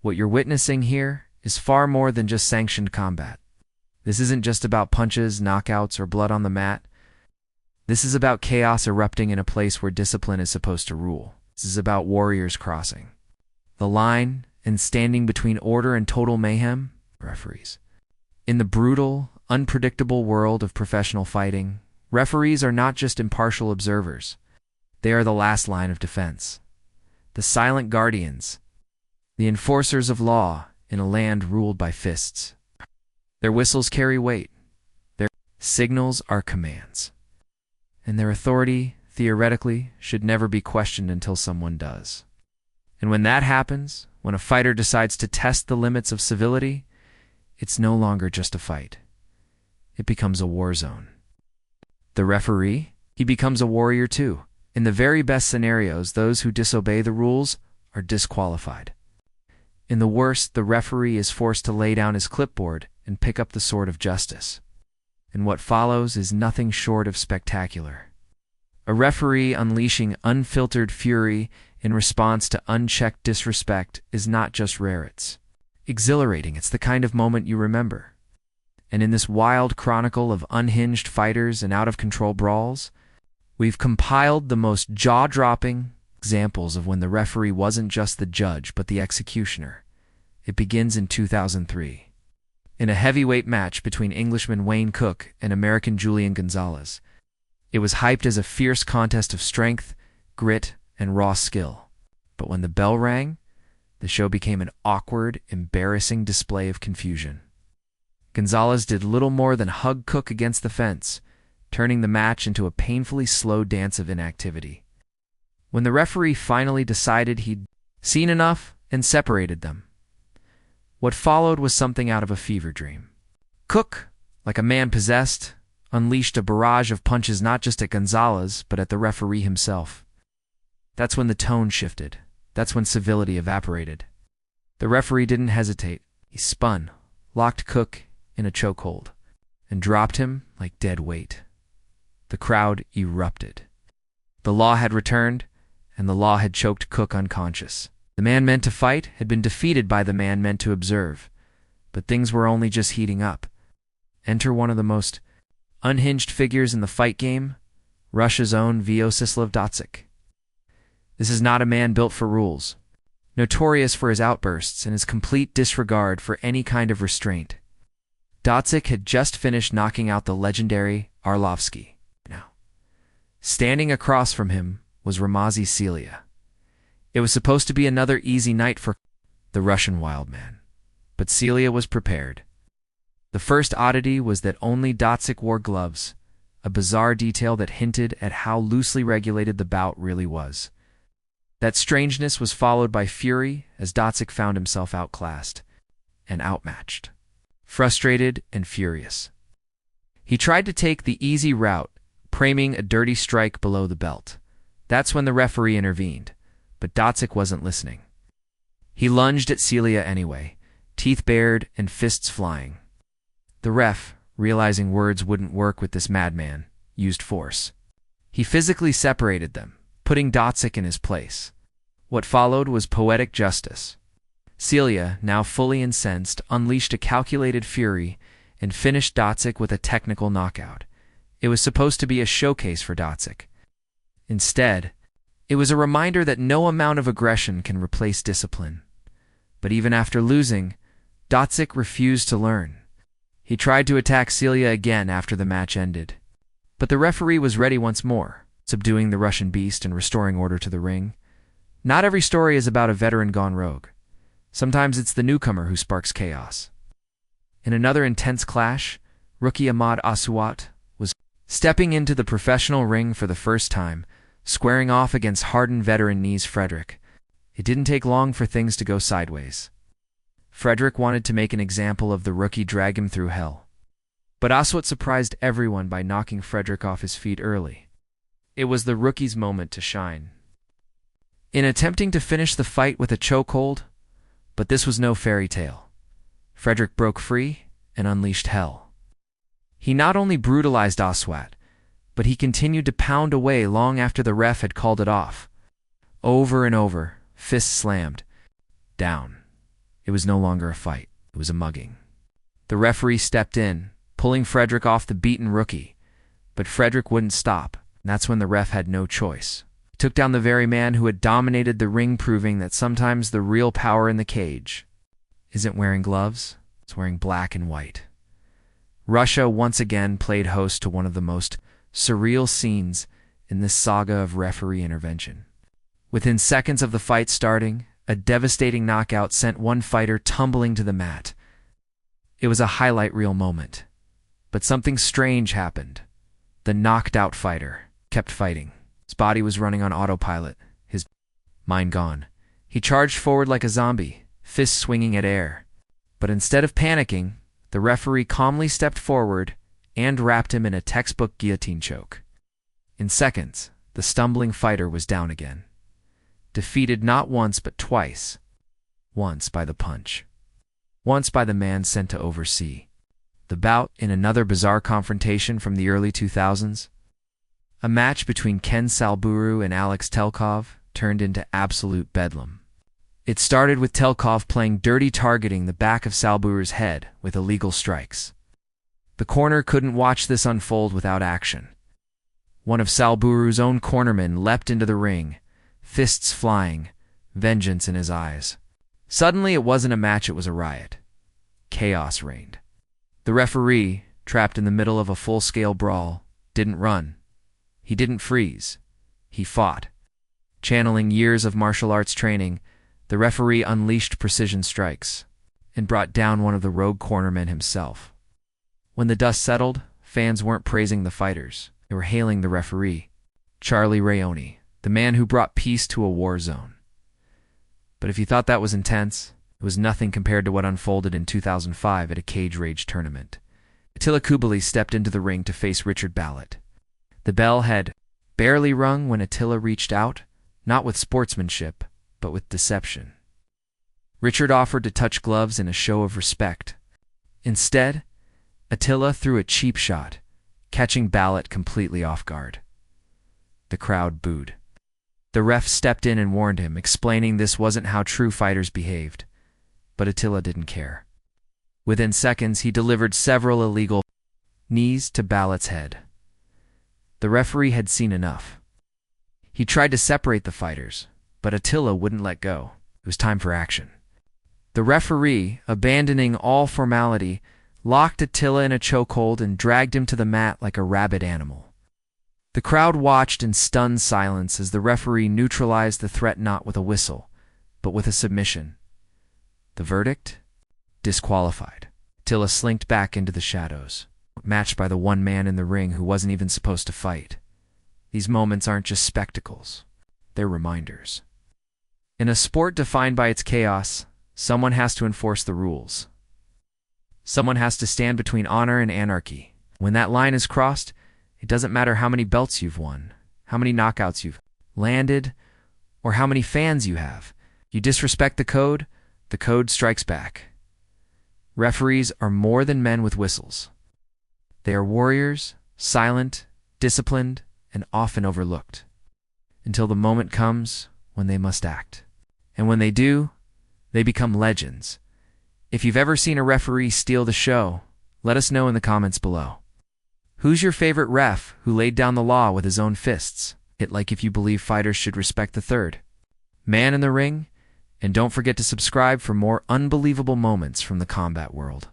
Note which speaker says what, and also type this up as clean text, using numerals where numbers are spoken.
Speaker 1: What you're witnessing here is far more than just sanctioned combat. This isn't just about punches, knockouts, or blood on the mat. This is about chaos erupting in a place where discipline is supposed to rule. This is about warriors crossing the line and standing between order and total mayhem, referees. In the brutal, unpredictable world of professional fighting, referees are not just impartial observers. They are the last line of defense. The silent guardians, the enforcers of law in a land ruled by fists. Their whistles carry weight. Their signals are commands. And their authority, theoretically, should never be questioned until someone does. And when that happens, when a fighter decides to test the limits of civility, it's no longer just a fight. It becomes a war zone. The referee, he becomes a warrior too. In the very best scenarios, those who disobey the rules are disqualified. In the worst, the referee is forced to lay down his clipboard and pick up the sword of justice. And what follows is nothing short of spectacular. A referee unleashing unfiltered fury in response to unchecked disrespect is not just rare, it's exhilarating. It's the kind of moment you remember. And in this wild chronicle of unhinged fighters and out-of-control brawls, we've compiled the most jaw-dropping examples of when the referee wasn't just the judge but the executioner. It begins in 2003. In a heavyweight match between Englishman Wayne Cook and American Julian Gonzalez. It was hyped as a fierce contest of strength, grit, and raw skill. But when the bell rang, the show became an awkward, embarrassing display of confusion. Gonzalez did little more than hug Cook against the fence, turning the match into a painfully slow dance of inactivity. When the referee finally decided he'd seen enough and separated them, what followed was something out of a fever dream. Cook, like a man possessed, unleashed a barrage of punches not just at Gonzalez, but at the referee himself. That's when the tone shifted. That's when civility evaporated. The referee didn't hesitate. He spun, locked Cook in a chokehold, and dropped him like dead weight. The crowd erupted. The law had returned, and the law had choked Cook unconscious. The man meant to fight had been defeated by the man meant to observe. But things were only just heating up. Enter one of the most unhinged figures in the fight game, Russia's own Vyacheslav Dotsik. This is not a man built for rules, notorious for his outbursts and his complete disregard for any kind of restraint. Dotsik had just finished knocking out the legendary Arlovsky. Now, standing across from him was Ramazzi Celia. It was supposed to be another easy night for the Russian wild man, but Celia was prepared. The first oddity was that only Dotsik wore gloves, a bizarre detail that hinted at how loosely regulated the bout really was. That strangeness was followed by fury as Dotsik found himself outclassed and outmatched, frustrated and furious. He tried to take the easy route, priming a dirty strike below the belt. That's when the referee intervened, but Dotsik wasn't listening. He lunged at Celia anyway, teeth bared and fists flying. The ref, realizing words wouldn't work with this madman, used force. He physically separated them, putting Dotsik in his place. What followed was poetic justice. Celia, now fully incensed, unleashed a calculated fury and finished Dotsik with a technical knockout. It was supposed to be a showcase for Dotsik. Instead, it was a reminder that no amount of aggression can replace discipline. But even after losing, Dotsik refused to learn. He tried to attack Celia again after the match ended. But the referee was ready once more, subduing the Russian beast and restoring order to the ring. Not every story is about a veteran gone rogue. Sometimes it's the newcomer who sparks chaos. In another intense clash, rookie Ahmad Aswat was stepping into the professional ring for the first time, squaring off against hardened veteran Nies Frederick. It didn't take long for things to go sideways. Frederick wanted to make an example of the rookie, drag him through hell. But Aswat surprised everyone by knocking Frederick off his feet early. It was the rookie's moment to shine. In attempting to finish the fight with a chokehold, but this was no fairy tale. Frederick broke free and unleashed hell. He not only brutalized Aswat, but he continued to pound away long after the ref had called it off. Over and over, fists slammed. Down. It was no longer a fight. It was a mugging. The referee stepped in, pulling Frederick off the beaten rookie. But Frederick wouldn't stop, and that's when the ref had no choice. He took down the very man who had dominated the ring, proving that sometimes the real power in the cage isn't wearing gloves, it's wearing black and white. Russia once again played host to one of the most surreal scenes in this saga of referee intervention. Within seconds of the fight starting, a devastating knockout sent one fighter tumbling to the mat. It was a highlight reel moment. But something strange happened. The knocked out fighter kept fighting. His body was running on autopilot, his mind gone. He charged forward like a zombie, fists swinging at air. But instead of panicking, the referee calmly stepped forward and wrapped him in a textbook guillotine choke. In seconds, the stumbling fighter was down again. Defeated not once but twice. Once by the punch. Once by the man sent to oversee. The bout in another bizarre confrontation from the early 2000s. A match between Ken Salburu and Alex Telkov turned into absolute bedlam. It started with Telkov playing dirty, targeting the back of Salburu's head with illegal strikes. The corner couldn't watch this unfold without action. One of Salburu's own cornermen leapt into the ring, fists flying, vengeance in his eyes. Suddenly it wasn't a match, it was a riot. Chaos reigned. The referee, trapped in the middle of a full-scale brawl, didn't run. He didn't freeze. He fought. Channeling years of martial arts training, the referee unleashed precision strikes and brought down one of the rogue cornermen himself. When the dust settled, fans weren't praising the fighters. They were hailing the referee, Charlie Rayoni, the man who brought peace to a war zone. But if you thought that was intense, it was nothing compared to what unfolded in 2005 at a Cage Rage tournament. Attila Kubali stepped into the ring to face Richard Ballot. The bell had barely rung when Attila reached out, not with sportsmanship, but with deception. Richard offered to touch gloves in a show of respect. Instead, Attila threw a cheap shot, catching Ballot completely off guard. The crowd booed. The ref stepped in and warned him, explaining this wasn't how true fighters behaved. But Attila didn't care. Within seconds, he delivered several illegal knees to Ballot's head. The referee had seen enough. He tried to separate the fighters, but Attila wouldn't let go. It was time for action. The referee, abandoning all formality, locked Attila in a chokehold and dragged him to the mat like a rabid animal. The crowd watched in stunned silence as the referee neutralized the threat not with a whistle, but with a submission. The verdict? Disqualified. Attila slinked back into the shadows, matched by the one man in the ring who wasn't even supposed to fight. These moments aren't just spectacles. They're reminders. In a sport defined by its chaos, someone has to enforce the rules. Someone has to stand between honor and anarchy. When that line is crossed, it doesn't matter how many belts you've won, how many knockouts you've landed, or how many fans you have. You disrespect the code strikes back. Referees are more than men with whistles. They are warriors, silent, disciplined, and often overlooked. Until the moment comes when they must act. And when they do, they become legends. If you've ever seen a referee steal the show, let us know in the comments below. Who's your favorite ref who laid down the law with his own fists? Hit like if you believe fighters should respect the third man in the ring, and don't forget to subscribe for more unbelievable moments from the combat world.